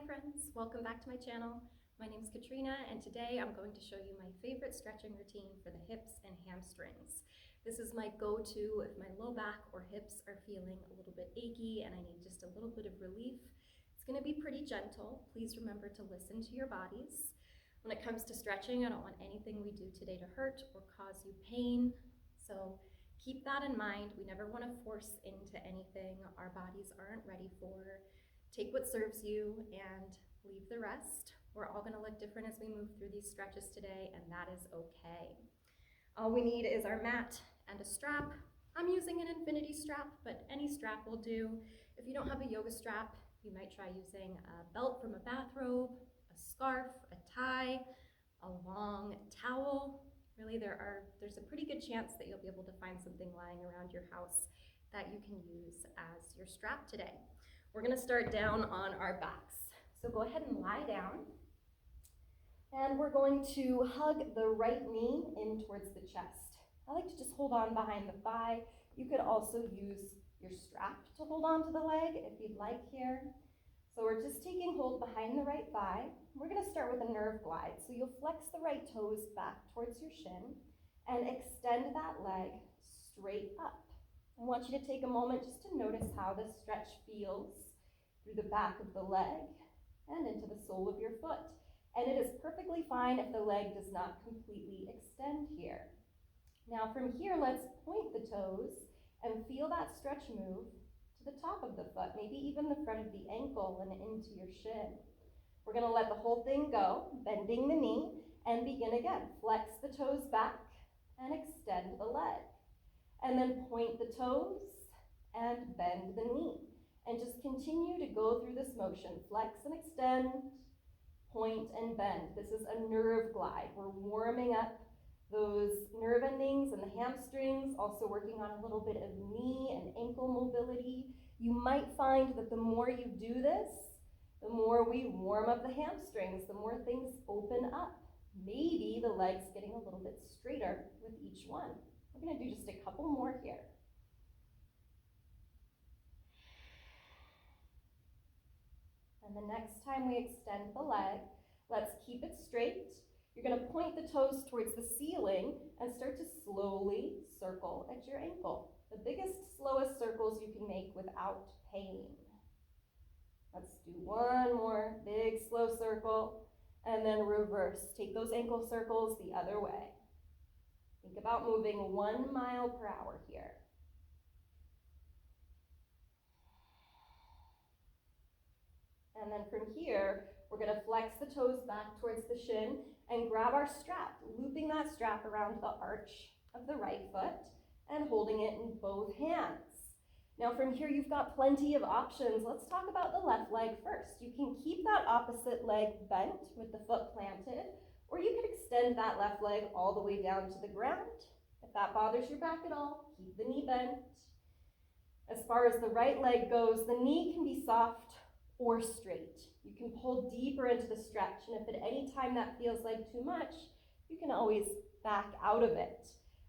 friends, welcome back to my channel. My name is Katrina and today I'm going to show you my favorite stretching routine for the hips and hamstrings. This is my go-to if my low back or hips are feeling a little bit achy and I need just a little bit of relief. It's going to be pretty gentle. Please remember to listen to your bodies. When it comes to stretching, I don't want anything we do today to hurt or cause you pain. So keep that in mind. We never want to force into anything our bodies aren't ready for. Take what serves you and leave the rest. We're all going to look different as we move through these stretches today, and that is okay. All we need is our mat and a strap. I'm using an infinity strap, but any strap will do. If you don't have a yoga strap, you might try using a belt from a bathrobe, a scarf, a tie, a long towel. Really, there's a pretty good chance that you'll be able to find something lying around your house that you can use as your strap today. We're going to start down on our backs. So go ahead and lie down. And we're going to hug the right knee in towards the chest. I like to just hold on behind the thigh. You could also use your strap to hold on to the leg if you'd like here. So we're just taking hold behind the right thigh. We're going to start with a nerve glide. So you'll flex the right toes back towards your shin and extend that leg straight up. I want you to take a moment just to notice how this stretch feels through the back of the leg and into the sole of your foot. And it is perfectly fine if the leg does not completely extend here. Now from here, let's point the toes and feel that stretch move to the top of the foot, maybe even the front of the ankle and into your shin. We're going to let the whole thing go, bending the knee, and begin again. Flex the toes back and extend the leg. And then point the toes and bend the knee. And just continue to go through this motion. Flex and extend, point and bend. This is a nerve glide. We're warming up those nerve endings and the hamstrings, also working on a little bit of knee and ankle mobility. You might find that the more you do this, the more we warm up the hamstrings, the more things open up. Maybe the legs getting a little bit straighter with each one. We're going to do just a couple more here. And the next time we extend the leg, let's keep it straight. You're going to point the toes towards the ceiling and start to slowly circle at your ankle. The biggest, slowest circles you can make without pain. Let's do one more big, slow circle, and then reverse. Take those ankle circles the other way. Think about moving 1 mile per hour here. And then from here, we're going to flex the toes back towards the shin and grab our strap, looping that strap around the arch of the right foot and holding it in both hands. Now from here, you've got plenty of options. Let's talk about the left leg first. You can keep that opposite leg bent with the foot planted, or you could extend that left leg all the way down to the ground. If that bothers your back at all, keep the knee bent. As far as the right leg goes, the knee can be soft or straight. You can pull deeper into the stretch, and if at any time that feels like too much, you can always back out of it.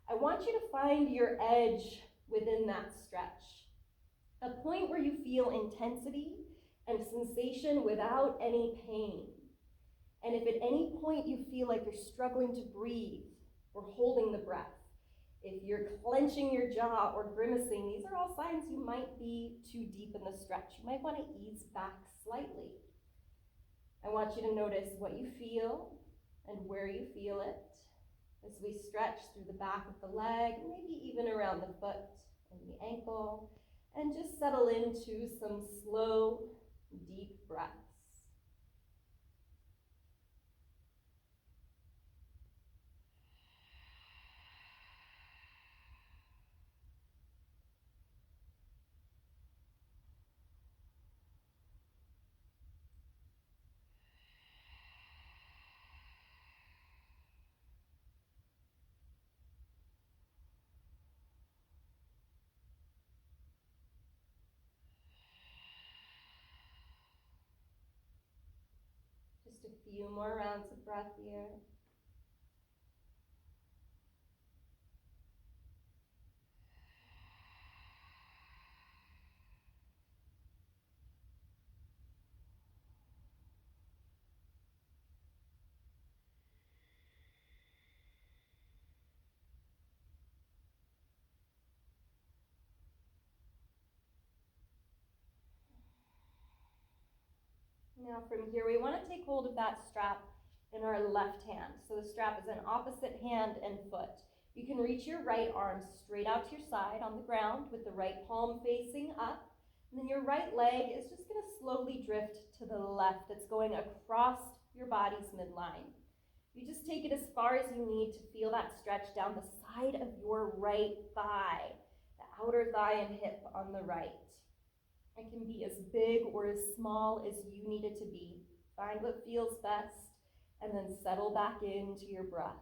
I want you to find your edge within that stretch, a point where you feel intensity and sensation without any pain. And if at any point you feel like you're struggling to breathe or holding the breath, if you're clenching your jaw or grimacing, these are all signs you might be too deep in the stretch. You might want to ease back slightly. I want you to notice what you feel and where you feel it as we stretch through the back of the leg, maybe even around the foot and the ankle, and just settle into some slow, deep breaths. Just a few more rounds of breath here. Now from here, we want to take hold of that strap in our left hand. So the strap is in opposite hand and foot. You can reach your right arm straight out to your side on the ground with the right palm facing up. And then your right leg is just going to slowly drift to the left. It's going across your body's midline. You just take it as far as you need to feel that stretch down the side of your right thigh, the outer thigh and hip on the right. It can be as big or as small as you need it to be. Find what feels best, and then settle back into your breath.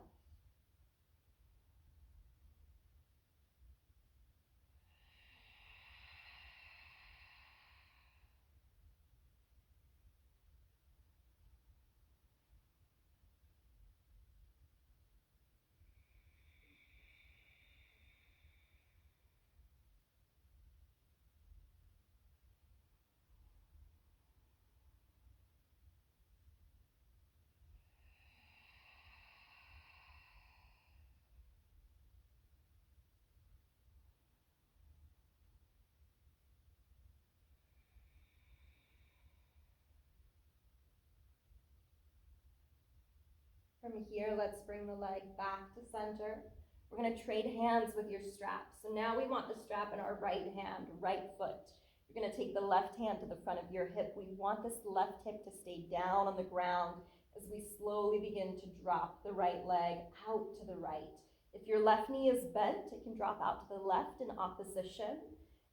From here, let's bring the leg back to center. We're going to trade hands with your strap. So now we want the strap in our right hand, right foot. You're going to take the left hand to the front of your hip. We want this left hip to stay down on the ground as we slowly begin to drop the right leg out to the right. If your left knee is bent, it can drop out to the left in opposition.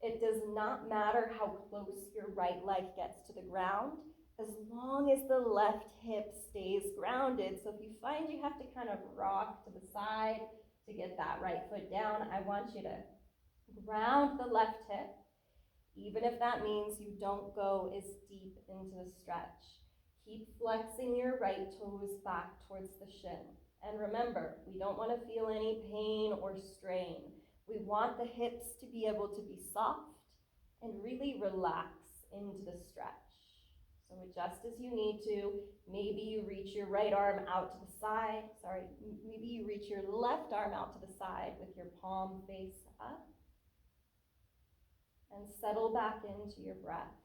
It does not matter how close your right leg gets to the ground, as long as the left hip stays grounded. So if you find you have to kind of rock to the side to get that right foot down, I want you to ground the left hip, even if that means you don't go as deep into the stretch. Keep flexing your right toes back towards the shin. And remember, we don't want to feel any pain or strain. We want the hips to be able to be soft and really relax into the stretch. So adjust as you need to. Maybe you reach your right arm out to the side. Maybe you reach your left arm out to the side with your palm face up. And settle back into your breath.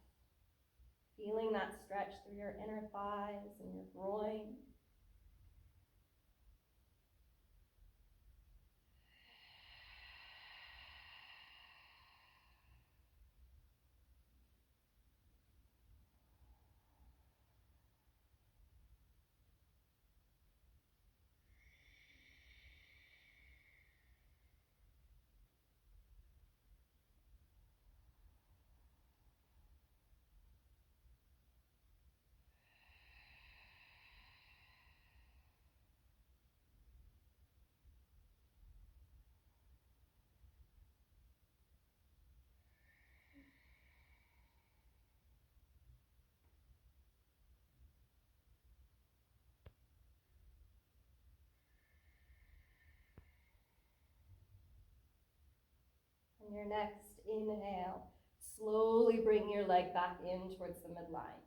Feeling that stretch through your inner thighs and your groin. On your next inhale, slowly bring your leg back in towards the midline.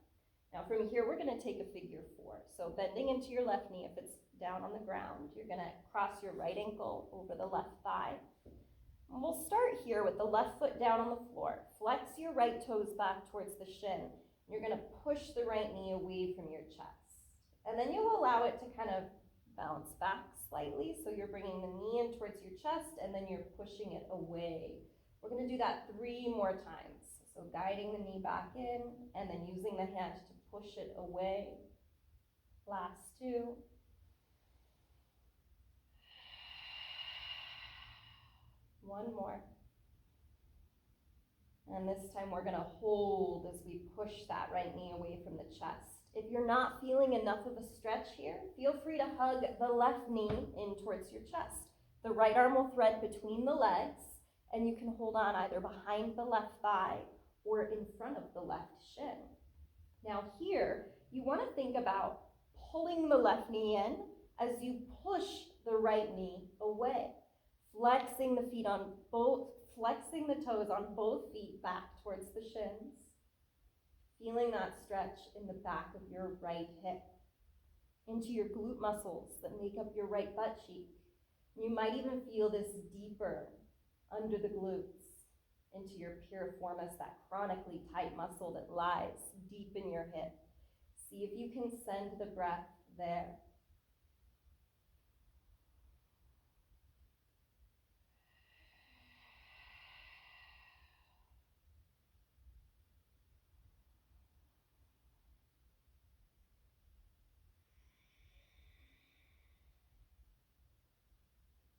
Now from here, we're going to take a figure 4. So bending into your left knee, if it's down on the ground, you're going to cross your right ankle over the left thigh. And we'll start here with the left foot down on the floor. Flex your right toes back towards the shin. You're going to push the right knee away from your chest. And then you'll allow it to kind of bounce back slightly. So you're bringing the knee in towards your chest and then you're pushing it away. We're going to do that 3 more times. So guiding the knee back in and then using the hand to push it away. Last 2. One more. And this time we're going to hold as we push that right knee away from the chest. If you're not feeling enough of a stretch here, feel free to hug the left knee in towards your chest. The right arm will thread between the legs, and you can hold on either behind the left thigh or in front of the left shin. Now here, you want to think about pulling the left knee in as you push the right knee away. Flexing the toes on both feet back towards the shins. Feeling that stretch in the back of your right hip, into your glute muscles that make up your right butt cheek. You might even feel this deeper under the glutes, into your piriformis, that chronically tight muscle that lies deep in your hip. See if you can send the breath there.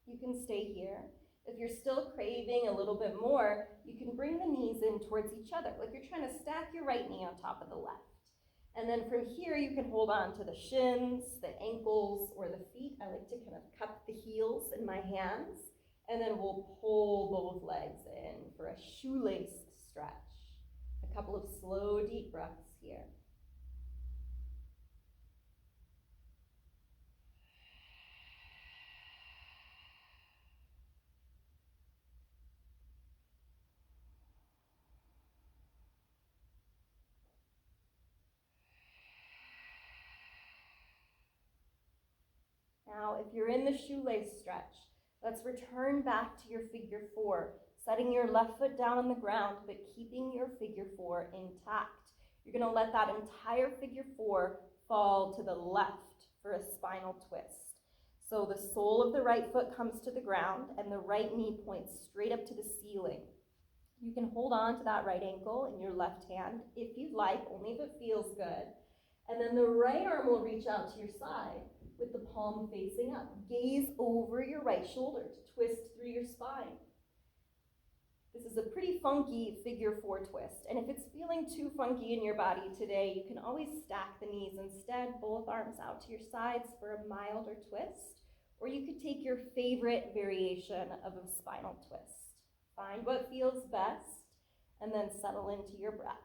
You can stay here. If you're still craving a little bit more, you can bring the knees in towards each other, like you're trying to stack your right knee on top of the left. And then from here, you can hold on to the shins, the ankles, or the feet. I like to kind of cup the heels in my hands, and then we'll pull both legs in for a shoelace stretch. A couple of slow, deep breaths here. Now, if you're in the shoelace stretch, let's return back to your figure four, setting your left foot down on the ground, but keeping your figure four intact. You're going to let that entire figure four fall to the left for a spinal twist. So the sole of the right foot comes to the ground and the right knee points straight up to the ceiling. You can hold on to that right ankle in your left hand if you'd like, only if it feels good. And then the right arm will reach out to your side with the palm facing up. Gaze over your right shoulder to twist through your spine. This is a pretty funky figure four twist, and if it's feeling too funky in your body today, you can always stack the knees instead, both arms out to your sides for a milder twist, or you could take your favorite variation of a spinal twist. Find what feels best, and then settle into your breath.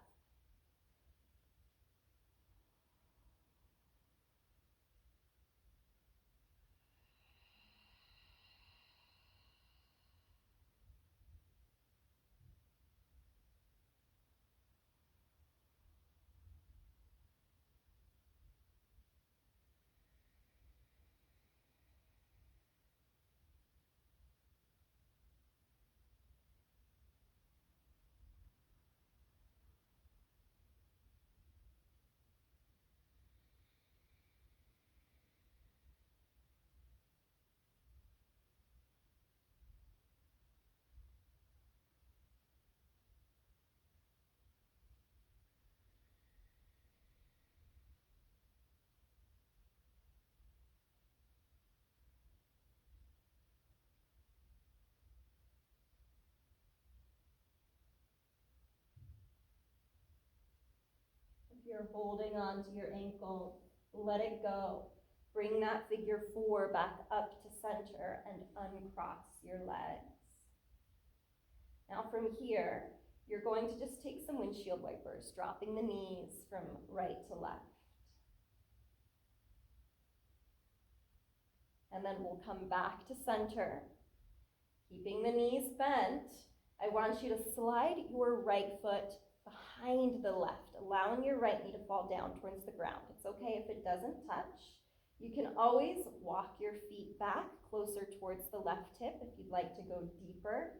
If you're holding onto your ankle, let it go. Bring that figure four back up to center and uncross your legs. Now from here, you're going to just take some windshield wipers, dropping the knees from right to left. And then we'll come back to center. Keeping the knees bent, I want you to slide your right foot behind the left, allowing your right knee to fall down towards the ground. It's okay if it doesn't touch. You can always walk your feet back closer towards the left hip if you'd like to go deeper.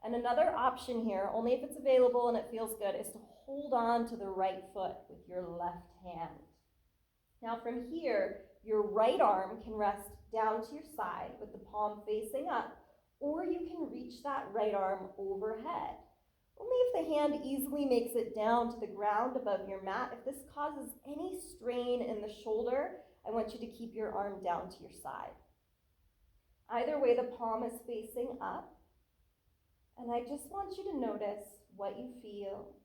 And another option here, only if it's available and it feels good, is to hold on to the right foot with your left hand. Now from here, your right arm can rest down to your side with the palm facing up, or you can reach that right arm overhead. Only if the hand easily makes it down to the ground above your mat. If this causes any strain in the shoulder, I want you to keep your arm down to your side. Either way, the palm is facing up. And I just want you to notice what you feel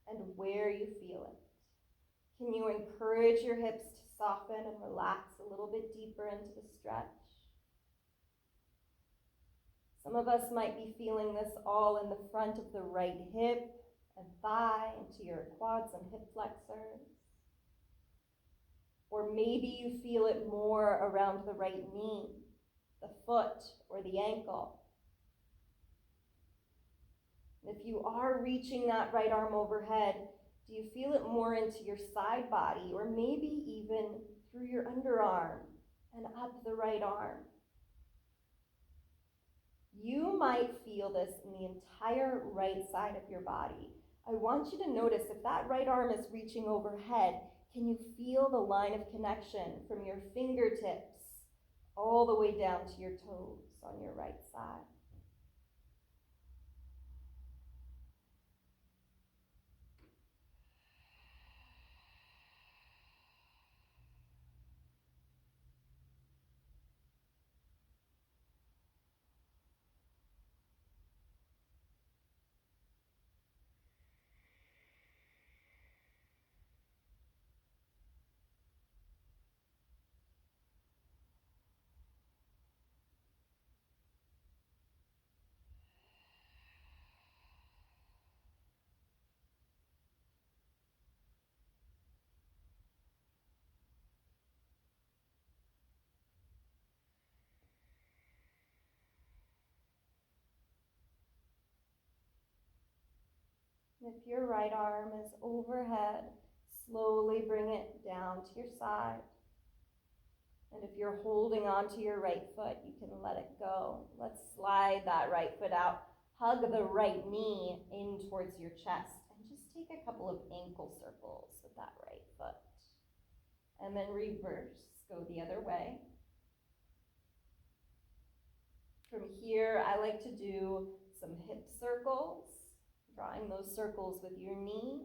and where you feel it. Can you encourage your hips to soften and relax a little bit deeper into the stretch? Some of us might be feeling this all in the front of the right hip and thigh into your quads and hip flexors. Or maybe you feel it more around the right knee, the foot, or the ankle. If you are reaching that right arm overhead, do you feel it more into your side body, or maybe even through your underarm and up the right arm? You might feel this in the entire right side of your body. I want you to notice if that right arm is reaching overhead, Can you feel the line of connection from your fingertips all the way down to your toes on your right side? If your right arm is overhead, slowly bring it down to your side. And if you're holding onto your right foot, you can let it go. Let's slide that right foot out. Hug the right knee in towards your chest. And just take a couple of ankle circles with that right foot. And then reverse. Go the other way. From here, I like to do some hip circles, drawing those circles with your knee.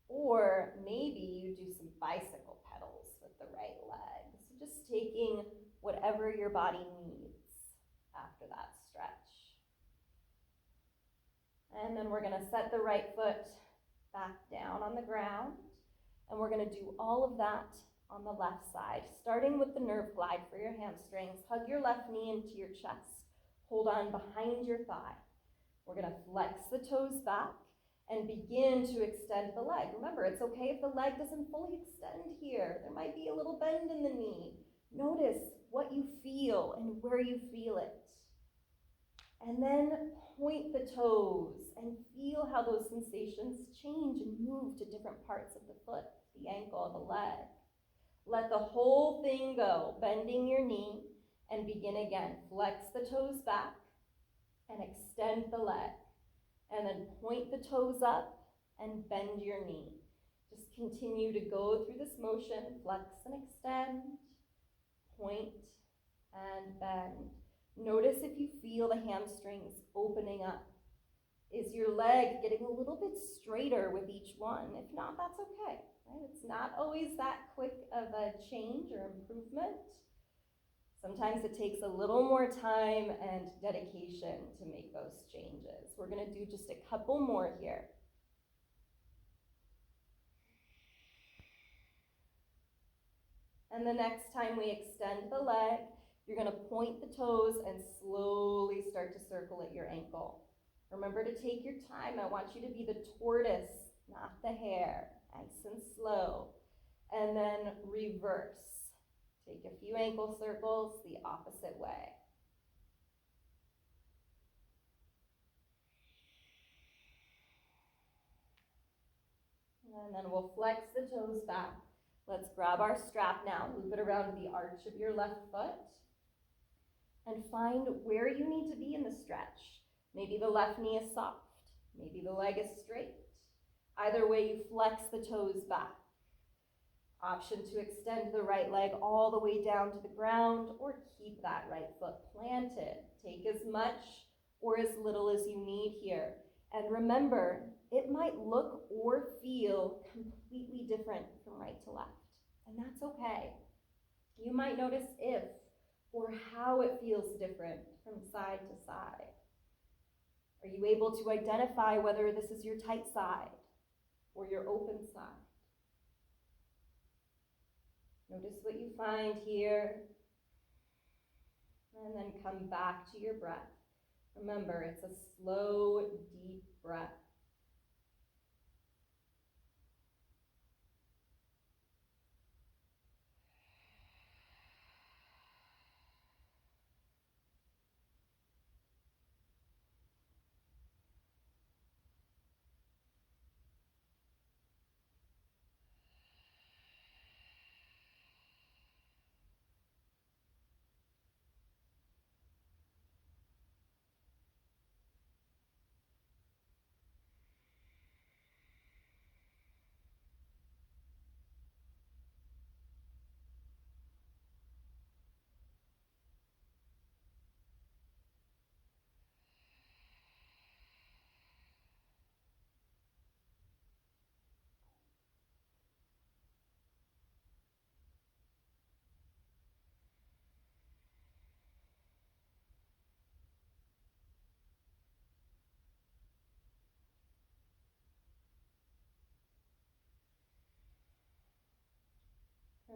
Or maybe you do some bicycle pedals with the right leg. So just taking whatever your body needs after that stretch. And then we're going to set the right foot back down on the ground. And we're going to do all of that on the left side, starting with the nerve glide for your hamstrings. Hug your left knee into your chest. Hold on behind your thigh. We're going to flex the toes back and begin to extend the leg. Remember, it's okay if the leg doesn't fully extend here. There might be a little bend in the knee. Notice what you feel and where you feel it. And then point the toes and feel how those sensations change and move to different parts of the foot, the ankle, the leg. Let the whole thing go, bending your knee, and begin again. Flex the toes back and extend the leg. And then point the toes up and bend your knee. Just continue to go through this motion, flex and extend, point and bend. Notice if you feel the hamstrings opening up. Is your leg getting a little bit straighter with each one? If not, that's okay. Right? It's not always that quick of a change or improvement. Sometimes it takes a little more time and dedication to make those changes. We're going to do just a couple more here. And the next time we extend the leg, you're going to point the toes and slowly start to circle at your ankle. Remember to take your time. I want you to be the tortoise, not the hare. Nice and slow. And then reverse. Take a few ankle circles the opposite way. And then we'll flex the toes back. Let's grab our strap now, loop it around the arch of your left foot, and find where you need to be in the stretch. Maybe the left knee is soft. Maybe the leg is straight. Either way, you flex the toes back. Option to extend the right leg all the way down to the ground or keep that right foot planted. Take as much or as little as you need here. And remember, it might look or feel completely different from right to left. And that's okay. You might notice if or how it feels different from side to side. Are you able to identify whether this is your tight side or your open side? Notice what you find here, and then come back to your breath. Remember, it's a slow, deep breath.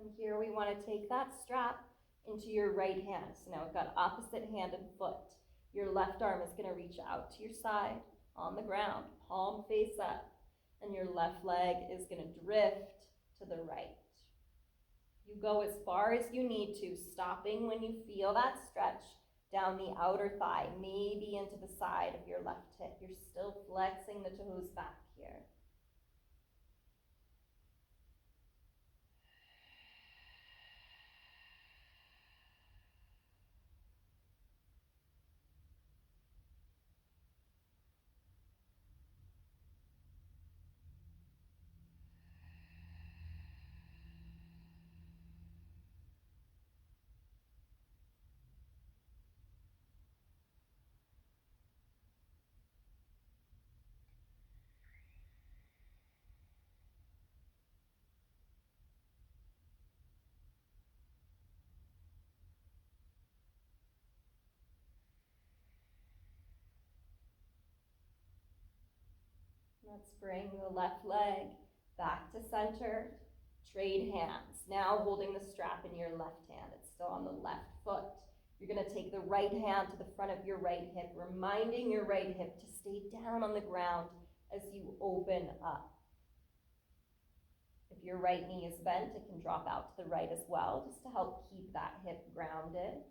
From here, we want to take that strap into your right hand. So now we've got opposite hand and foot. Your left arm is going to reach out to your side on the ground, palm face up, and your left leg is going to drift to the right. You go as far as you need to, stopping when you feel that stretch down the outer thigh, maybe into the side of your left hip. You're still flexing the toes back here. Let's bring the left leg back to center. Trade hands. Now holding the strap in your left hand. It's still on the left foot. You're going to take the right hand to the front of your right hip, reminding your right hip to stay down on the ground as you open up. If your right knee is bent, it can drop out to the right as well, just to help keep that hip grounded.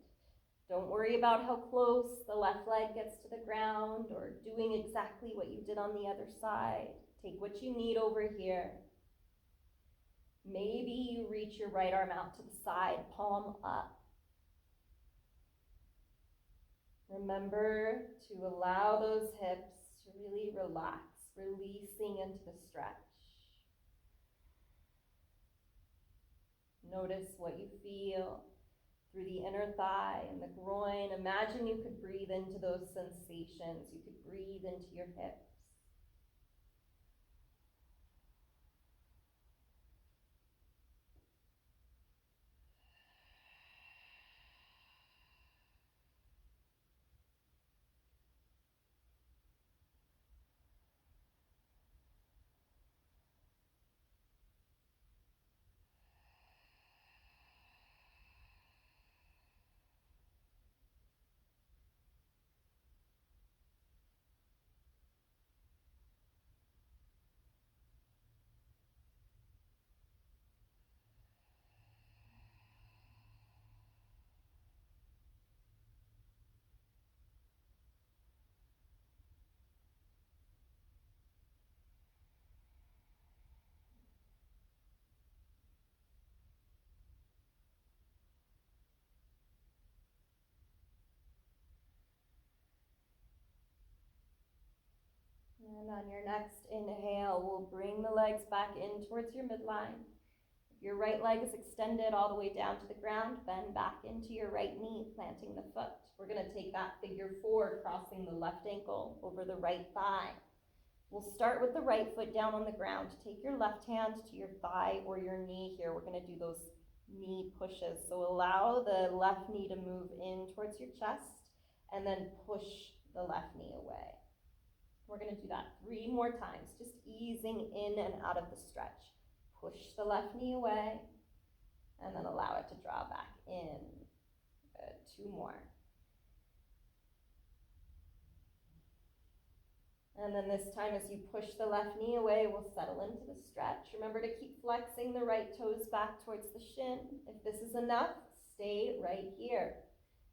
Don't worry about how close the left leg gets to the ground or doing exactly what you did on the other side. Take what you need over here. Maybe you reach your right arm out to the side, palm up. Remember to allow those hips to really relax, releasing into the stretch. Notice what you feel through the inner thigh and the groin. Imagine you could breathe into those sensations. You could breathe into your hips. And on your next inhale, we'll bring the legs back in towards your midline. If your right leg is extended all the way down to the ground, bend back into your right knee, planting the foot. We're going to take that figure four, crossing the left ankle over the right thigh. We'll start with the right foot down on the ground. Take your left hand to your thigh or your knee here. We're going to do those knee pushes. So allow the left knee to move in towards your chest and then push the left knee away. We're going to do that 3 more times, just easing in and out of the stretch. Push the left knee away, and then allow it to draw back in. Good. 2 more. And then this time, as you push the left knee away, we'll settle into the stretch. Remember to keep flexing the right toes back towards the shin. If this is enough, stay right here.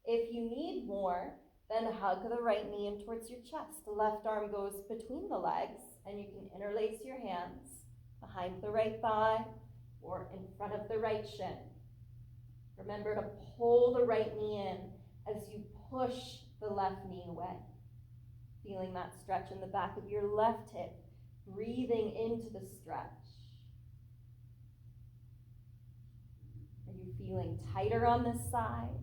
If you need more, then hug the right knee in towards your chest. The left arm goes between the legs, and you can interlace your hands behind the right thigh or in front of the right shin. Remember to pull the right knee in as you push the left knee away. Feeling that stretch in the back of your left hip, breathing into the stretch. Are you feeling tighter on this side?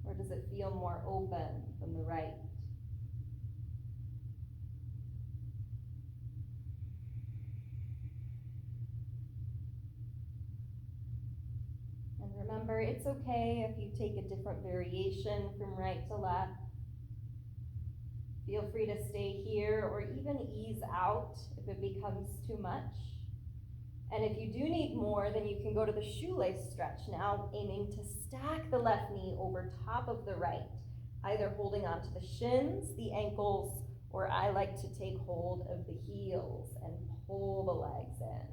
Or does it feel more open than the right? And remember, it's okay if you take a different variation from right to left. Feel free to stay here or even ease out if it becomes too much. And if you do need more, then you can go to the shoelace stretch now, aiming to stack the left knee over top of the right, either holding onto the shins, the ankles, or I like to take hold of the heels and pull the legs in.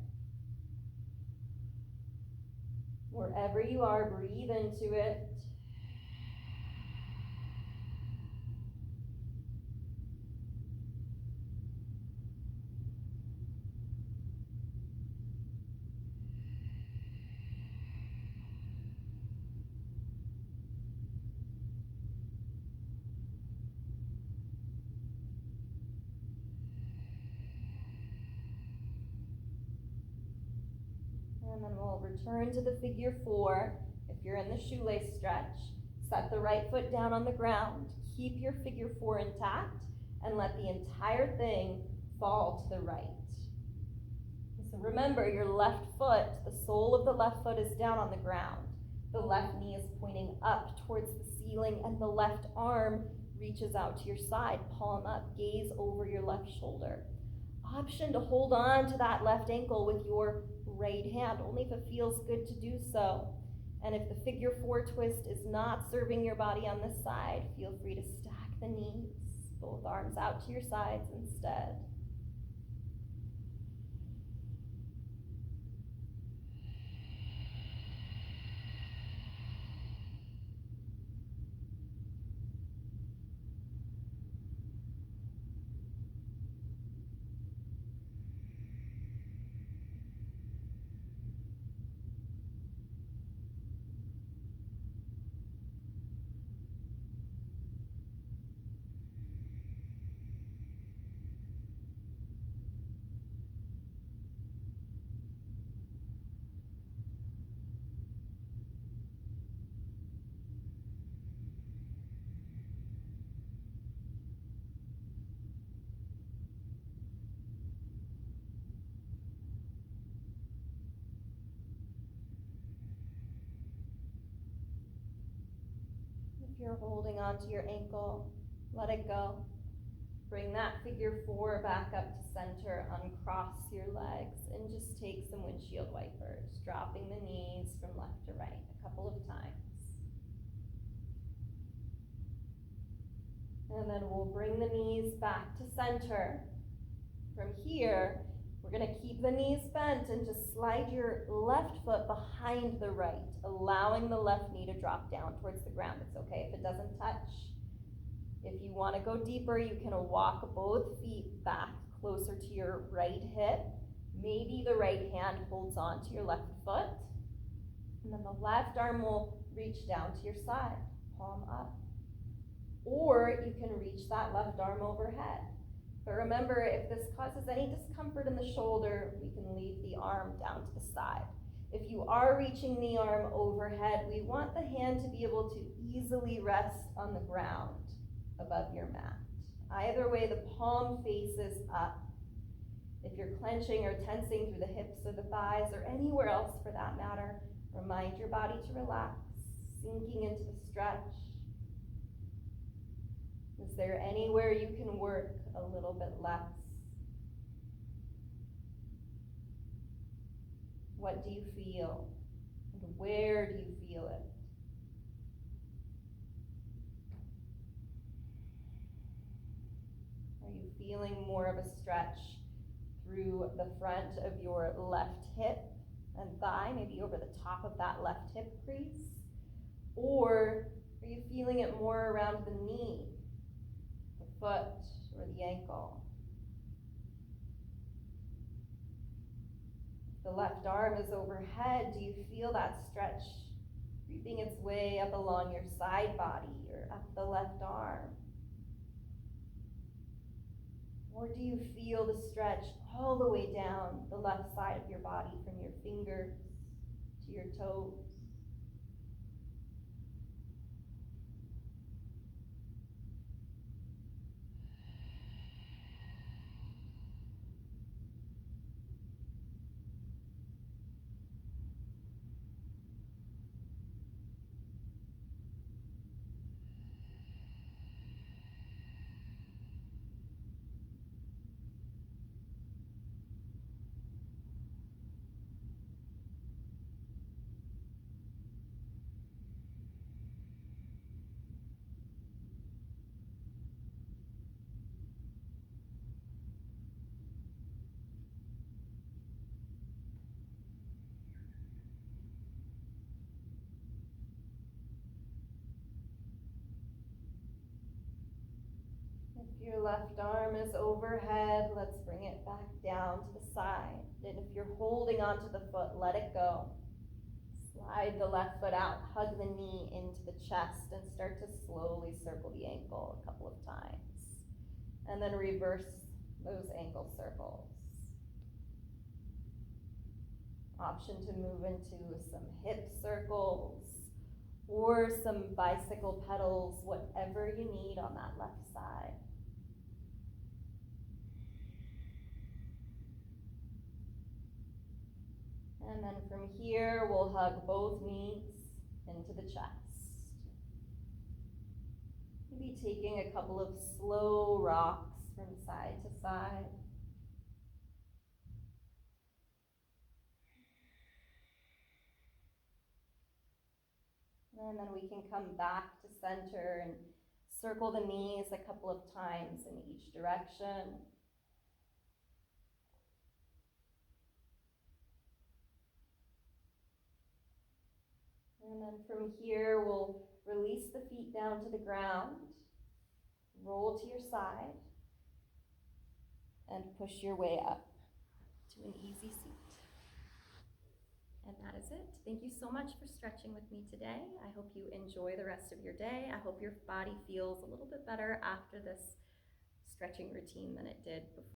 Wherever you are, breathe into it. And then we'll return to the figure 4. If you're in the shoelace stretch, set the right foot down on the ground. Keep your figure 4 intact and let the entire thing fall to the right. So remember, your left foot, the sole of the left foot is down on the ground. The left knee is pointing up towards the ceiling, and the left arm reaches out to your side, palm up, gaze over your left shoulder. Option to hold on to that left ankle with your right hand, only if it feels good to do so. And if the figure 4 twist is not serving your body on this side, feel free to stack the knees, both arms out to your sides instead. If you're holding onto your ankle, let it go. Bring that figure 4 back up to center, uncross your legs, and just take some windshield wipers, dropping the knees from left to right a couple of times. And then we'll bring the knees back to center. From here, we're going to keep the knees bent and just slide your left foot behind the right, allowing the left knee to drop down towards the ground. It's okay if it doesn't touch. If you want to go deeper, you can walk both feet back closer to your right hip. Maybe the right hand holds on to your left foot. And then the left arm will reach down to your side, palm up. Or you can reach that left arm overhead. But remember, if this causes any discomfort in the shoulder, we can leave the arm down to the side. If you are reaching the arm overhead, we want the hand to be able to easily rest on the ground above your mat. Either way, the palm faces up. If you're clenching or tensing through the hips or the thighs or anywhere else for that matter, remind your body to relax, sinking into the stretch. Is there anywhere you can work a little bit less? What do you feel? And where do you feel it? Are you feeling more of a stretch through the front of your left hip and thigh, maybe over the top of that left hip crease? Or are you feeling it more around the knee, the foot, or the ankle? If the left arm is overhead, do you feel that stretch creeping its way up along your side body or up the left arm? Or do you feel the stretch all the way down the left side of your body, from your fingers to your toes? If your left arm is overhead, let's bring it back down to the side. And if you're holding onto the foot, let it go. Slide the left foot out, hug the knee into the chest, and start to slowly circle the ankle a couple of times. And then reverse those ankle circles. Option to move into some hip circles or some bicycle pedals, whatever you need on that left side. And then from here, we'll hug both knees into the chest. Maybe taking a couple of slow rocks from side to side. And then we can come back to center and circle the knees a couple of times in each direction. And then from here, we'll release the feet down to the ground, roll to your side, and push your way up to an easy seat. And that is it. Thank you so much for stretching with me today. I hope you enjoy the rest of your day. I hope your body feels a little bit better after this stretching routine than it did before.